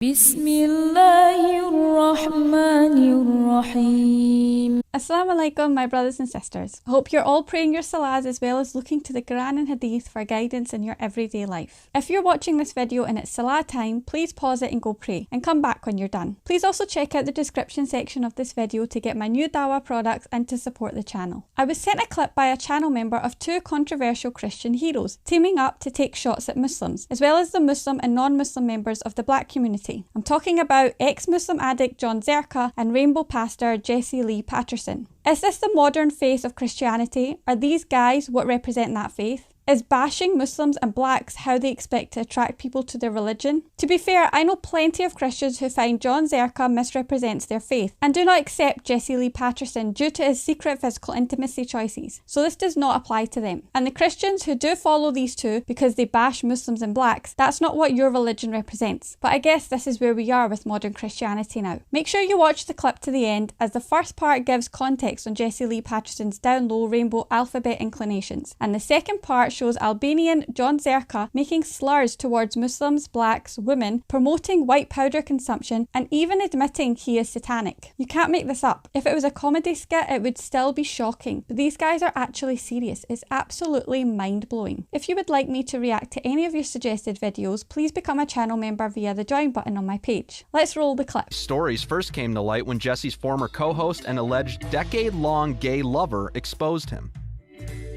Bismillahirrahmanirrahim. Assalamu alaikum, my brothers and sisters. I hope you're all praying your salahs as well as looking to the Quran and Hadith for guidance in your everyday life. If you're watching this video and it's salah time, please pause it and go pray, and come back when you're done. Please also check out the description section of this video to get my new dawah products and to support the channel. I was sent a clip by a channel member of two controversial Christian heroes teaming up to take shots at Muslims, as well as the Muslim and non-Muslim members of the black community. I'm talking about ex-Muslim addict Jon Zherka and rainbow pastor Jesse Lee Peterson. Is this the modern face of Christianity? Are these guys what represent that faith? Is bashing Muslims and blacks how they expect to attract people to their religion? To be fair, I know plenty of Christians who find Jon Zherka misrepresents their faith and do not accept Jesse Lee Peterson due to his secret physical intimacy choices, so this does not apply to them. And the Christians who do follow these two because they bash Muslims and blacks, that's not what your religion represents. But I guess this is where we are with modern Christianity now. Make sure you watch the clip to the end, as the first part gives context on Jesse Lee Peterson's down-low rainbow alphabet inclinations, and the second part shows Albanian Jon Zherka making slurs towards Muslims, blacks, women, promoting white powder consumption, and even admitting he is satanic. You can't make this up. If it was a comedy skit, it would still be shocking, but these guys are actually serious. It's absolutely mind-blowing. If you would like me to react to any of your suggested videos, please become a channel member via the join button on my page. Let's roll the clip. Stories first came to light when Jesse's former co-host and alleged decade-long gay lover exposed him.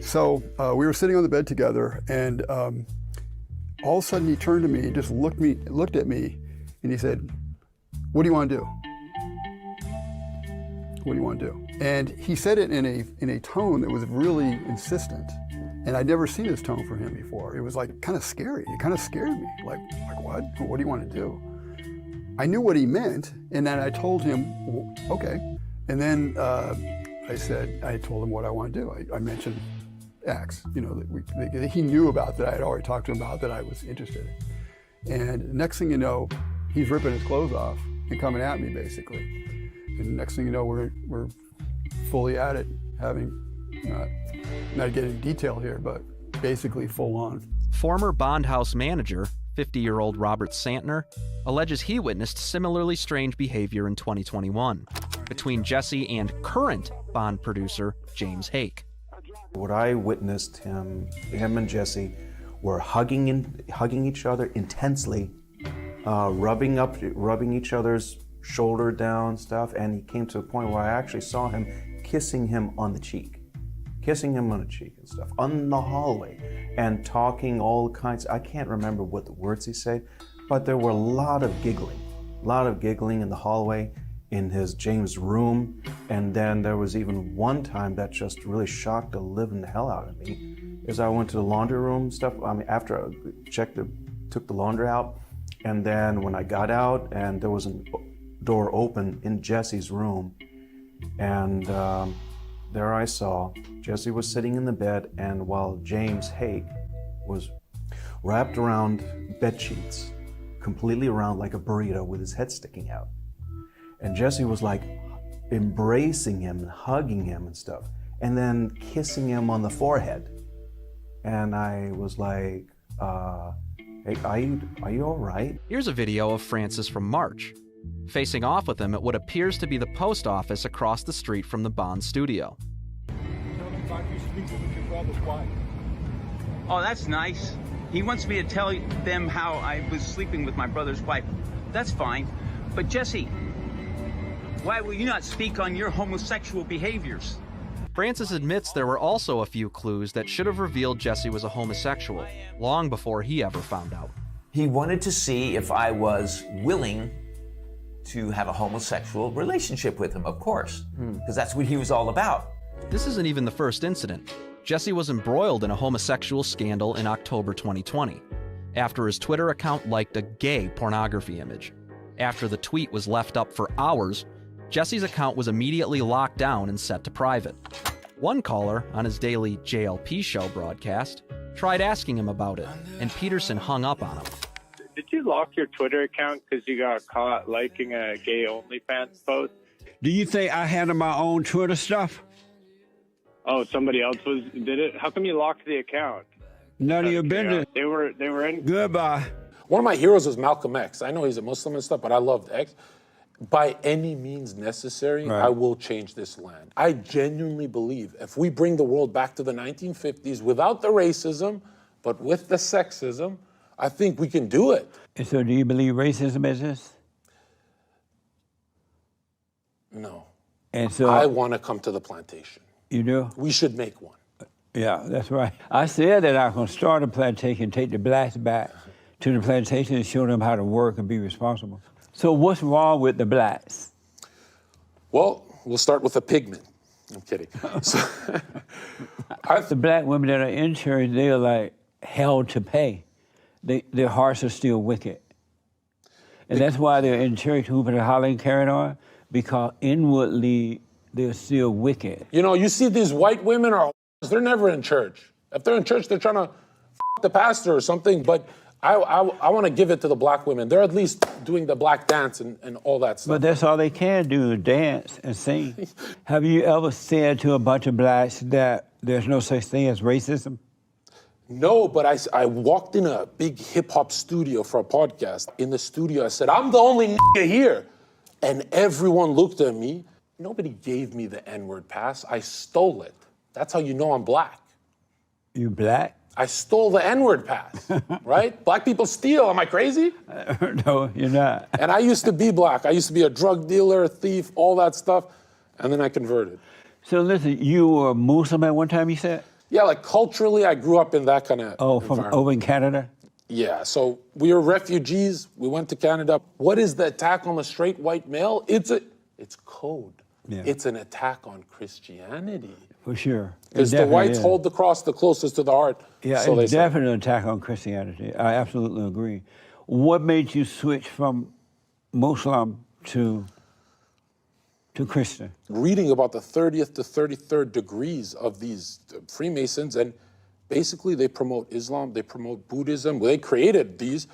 So we were sitting on the bed together, and all of a sudden he turned to me and just looked at me, and he said, "What do you want to do? What do you want to do?" And he said it in a tone that was really insistent, and I'd never seen this tone from him before. It was like kind of scary. It kind of scared me. Like what? What do you want to do? I knew what he meant, and then I told him, okay. And then I told him what I want to do. I mentioned X, that he knew about, that I had already talked to him about, that I was interested in. And next thing you know, he's ripping his clothes off and coming at me, basically. And next thing you know, we're fully at it, having, not getting detail here, but basically full on. Former Bond House manager, 50-year-old Robert Santner, alleges he witnessed similarly strange behavior in 2021 between Jesse and current Bond producer James Hake. What I witnessed, him and Jesse were hugging each other intensely, rubbing each other's shoulder down stuff, and he came to a point where I actually saw him kissing him on the cheek and stuff, on the hallway, and talking all kinds. I can't remember what the words he said, but there were a lot of giggling in the hallway, in his James' room, and then there was even one time that just really shocked the living hell out of me, is I went to the laundry room stuff. After I took the laundry out, and then when I got out, and there was a door open in Jesse's room, and there I saw Jesse was sitting in the bed, and while James Hake was wrapped around bed sheets, completely around like a burrito with his head sticking out. And Jesse was like embracing him and hugging him and stuff, and then kissing him on the forehead. And I was like, hey, are you all right? Here's a video of Francis from March, facing off with him at what appears to be the post office across the street from the Bond studio. Oh, that's nice. He wants me to tell them how I was sleeping with my brother's wife. That's fine. But Jesse, why will you not speak on your homosexual behaviors? Francis admits there were also a few clues that should have revealed Jesse was a homosexual, long before he ever found out. He wanted to see if I was willing to have a homosexual relationship with him, of course, because that's what he was all about. This isn't even the first incident. Jesse was embroiled in a homosexual scandal in October 2020, after his Twitter account liked a gay pornography image. After the tweet was left up for hours, Jesse's account was immediately locked down and set to private. One caller on his daily JLP show broadcast tried asking him about it, and Peterson hung up on him. Did you lock your Twitter account because you got caught liking a gay OnlyFans post? Do you think I handle my own Twitter stuff? Oh, somebody else did it? How come you locked the account? None of your business. They were in. Goodbye. One of my heroes was Malcolm X. I know he's a Muslim and stuff, but I loved X. By any means necessary, I will change this land. I genuinely believe if we bring the world back to the 1950s without the racism, but with the sexism, I think we can do it. And so do you believe racism exists? No. And so I want to come to the plantation. You do? We should make one. Yeah, that's right. I said that I was going to start a plantation, take the blacks back to the plantation and show them how to work and be responsible. So what's wrong with the blacks? Well, we'll start with the pigment. I'm kidding. So, the black women that are in church, they are like hell to pay. Their hearts are still wicked. And that's why they're in church hooping and hollering, carrying on, because inwardly they're still wicked. You know, you see these white women are, they're never in church. If they're in church, they're trying to the pastor or something, but I want to give it to the black women. They're at least doing the black dance and all that stuff. But that's all they can do, dance and sing. Have you ever said to a bunch of blacks that there's no such thing as racism? No, but I walked in a big hip-hop studio for a podcast. In the studio, I said, I'm the only nigga here. And everyone looked at me. Nobody gave me the N-word pass. I stole it. That's how you know I'm black. You black? I stole the N-word pass, right? Black people steal, am I crazy? No, you're not. And I used to be black. I used to be a drug dealer, a thief, all that stuff, and then I converted. So listen, you were Muslim at one time, you said? Yeah, like culturally, I grew up in that kind of from over in Canada? Yeah, so we were refugees. We went to Canada. What is the attack on the straight white male? It's code. Yeah. It's an attack on Christianity. For sure. Because the whites hold the cross the closest to the heart. Yeah, so it's definitely an attack on Christianity. I absolutely agree. What made you switch from Muslim to Christian? Reading about the 30th to 33rd degrees of these Freemasons, and basically they promote Islam, they promote Buddhism. They created these.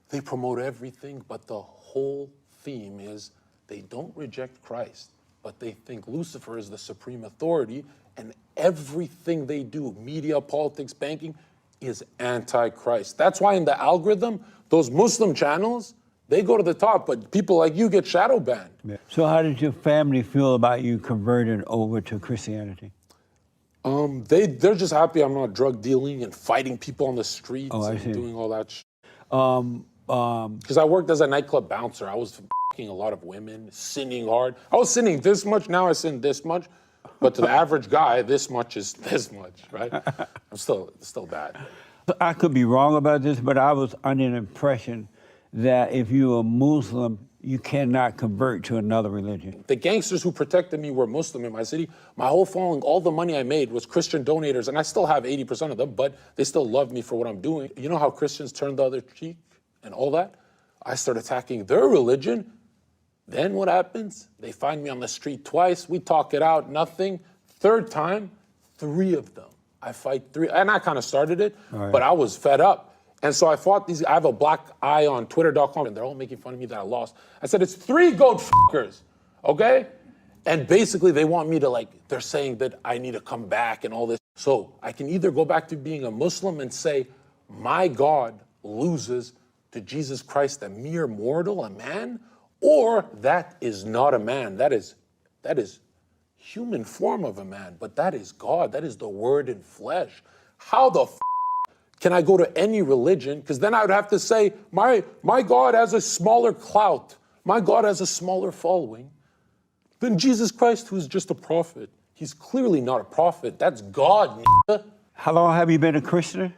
They promote everything, but the whole theme is they don't reject Christ, but they think Lucifer is the supreme authority, and everything they do, media, politics, banking, is anti-Christ. That's why in the algorithm, those Muslim channels, they go to the top, but people like you get shadow banned. Yeah. So how did your family feel about you converting over to Christianity? They're just happy I'm not drug dealing and fighting people on the streets and doing all that shit. Because I worked as a nightclub bouncer. I was f***ing a lot of women, sinning hard. I was sinning this much, now I sin this much. But to the average guy, this much is this much, right? I'm still bad. I could be wrong about this, but I was under the impression that if you're a Muslim, you cannot convert to another religion. The gangsters who protected me were Muslim in my city. My whole following, all the money I made was Christian donators, and I still have 80% of them, but they still love me for what I'm doing. You know how Christians turn the other cheek and all that? I start attacking their religion. Then what happens? They find me on the street twice. We talk it out, nothing. Third time, 3 of them. I fight 3, and I kind of started it, but I was fed up. And so I fought these. I have a black eye on twitter.com, and they're all making fun of me that I lost. I said, it's 3 goat fuckers, okay? And basically they want me to they're saying that I need to come back and all this. So I can either go back to being a Muslim and say, my God loses to Jesus Christ, a mere mortal, a man, or that is not a man. That is human form of a man, but that is God. That is the word in flesh. How the can I go to any religion? Because then I would have to say, my God has a smaller clout. My God has a smaller following than Jesus Christ, who's just a prophet. He's clearly not a prophet. That's God. How long have you been a Christian?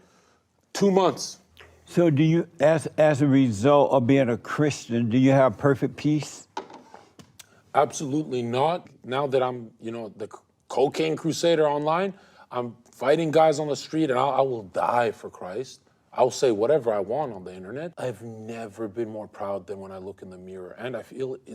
2 months. So do you, as a result of being a Christian, do you have perfect peace? Absolutely not. Now that I'm, the cocaine crusader online, I'm fighting guys on the street, and I will die for Christ. I'll say whatever I want on the internet. I've never been more proud than when I look in the mirror. And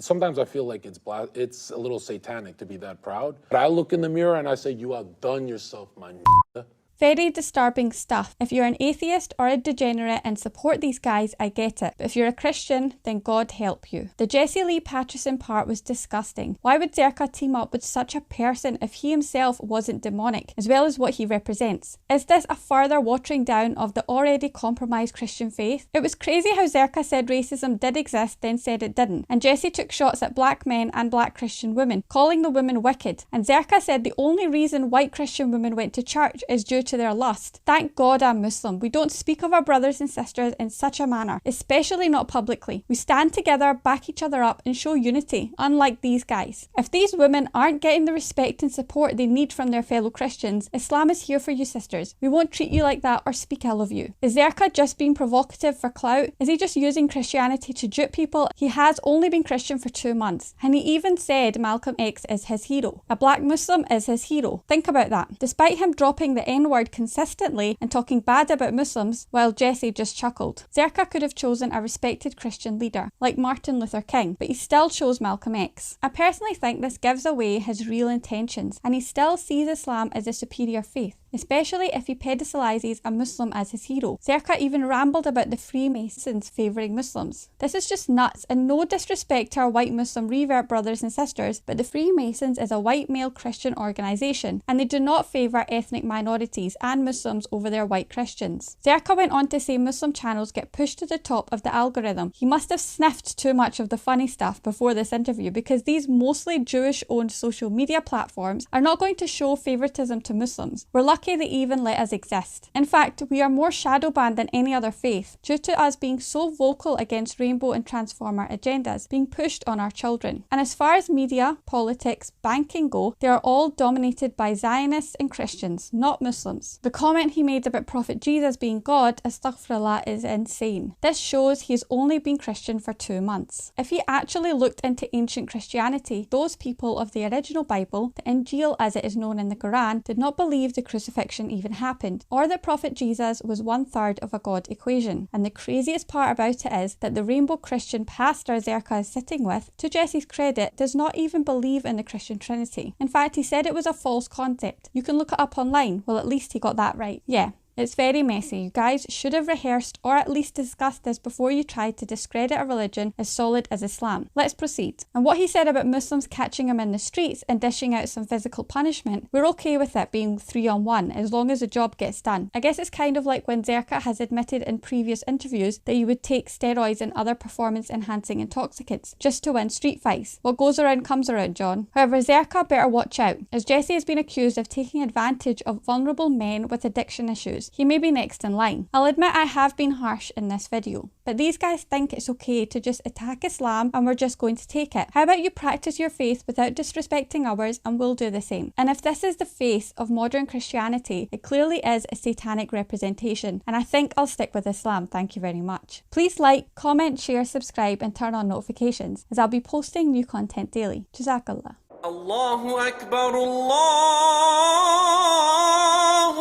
sometimes I feel like it's a little satanic to be that proud. But I look in the mirror and I say, you outdone yourself, my nigga. Very disturbing stuff. If you're an atheist or a degenerate and support these guys, I get it. But if you're a Christian, then God help you. The Jesse Lee Peterson part was disgusting. Why would Zherka team up with such a person if he himself wasn't demonic, as well as what he represents? Is this a further watering down of the already compromised Christian faith? It was crazy how Zherka said racism did exist, then said it didn't. And Jesse took shots at black men and black Christian women, calling the women wicked. And Zherka said the only reason white Christian women went to church is due to their lust. Thank God I'm Muslim. We don't speak of our brothers and sisters in such a manner, especially not publicly. We stand together, back each other up and show unity, unlike these guys. If these women aren't getting the respect and support they need from their fellow Christians, Islam is here for you, sisters. We won't treat you like that or speak ill of you. Is Zherka just being provocative for clout? Is he just using Christianity to dupe people? He has only been Christian for 2 months, and he even said Malcolm X is his hero. A black Muslim is his hero. Think about that. Despite him dropping the N-word consistently and talking bad about Muslims, while Jesse just chuckled. Zherka could have chosen a respected Christian leader, like Martin Luther King, but he still chose Malcolm X. I personally think this gives away his real intentions, and he still sees Islam as a superior faith, especially if he pedestalizes a Muslim as his hero. Zherka even rambled about the Freemasons favouring Muslims. This is just nuts, and no disrespect to our white Muslim revert brothers and sisters, but the Freemasons is a white male Christian organisation, and they do not favour ethnic minorities and Muslims over their white Christians. Zherka went on to say Muslim channels get pushed to the top of the algorithm. He must have sniffed too much of the funny stuff before this interview, because these mostly Jewish-owned social media platforms are not going to show favouritism to Muslims. We're lucky they even let us exist. In fact, we are more shadow banned than any other faith, due to us being so vocal against rainbow and transformer agendas being pushed on our children. And as far as media, politics, banking go, they are all dominated by Zionists and Christians, not Muslims. The comment he made about Prophet Jesus being God, astaghfirullah, is insane. This shows he has only been Christian for 2 months. If he actually looked into ancient Christianity, those people of the original Bible, the Injil as it is known in the Qur'an, did not believe the crucifixion even happened, or that Prophet Jesus was 1/3 of a God equation. And the craziest part about it is that the rainbow Christian pastor Zherka is sitting with, to Jesse's credit, does not even believe in the Christian Trinity. In fact, he said it was a false concept. You can look it up online. Well, at least he got that right. Yeah. It's very messy. You guys should have rehearsed or at least discussed this before you tried to discredit a religion as solid as Islam. Let's proceed. And what he said about Muslims catching him in the streets and dishing out some physical punishment, we're okay with it being 3-on-1 as long as the job gets done. I guess it's kind of like when Zherka has admitted in previous interviews that he would take steroids and other performance enhancing intoxicants just to win street fights. What goes around comes around, John. However, Zherka better watch out, as Jesse has been accused of taking advantage of vulnerable men with addiction issues. He may be next in line. I'll admit I have been harsh in this video, but these guys think it's okay to just attack Islam and we're just going to take it. How about you practice your faith without disrespecting ours, and we'll do the same. And if this is the face of modern Christianity, it clearly is a satanic representation, and I think I'll stick with Islam. Thank you very much. Please like, comment, share, subscribe and turn on notifications, as I'll be posting new content daily. Jazakallah. Allahu Akbar, Allahu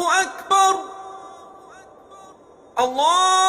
Akbar, Allah.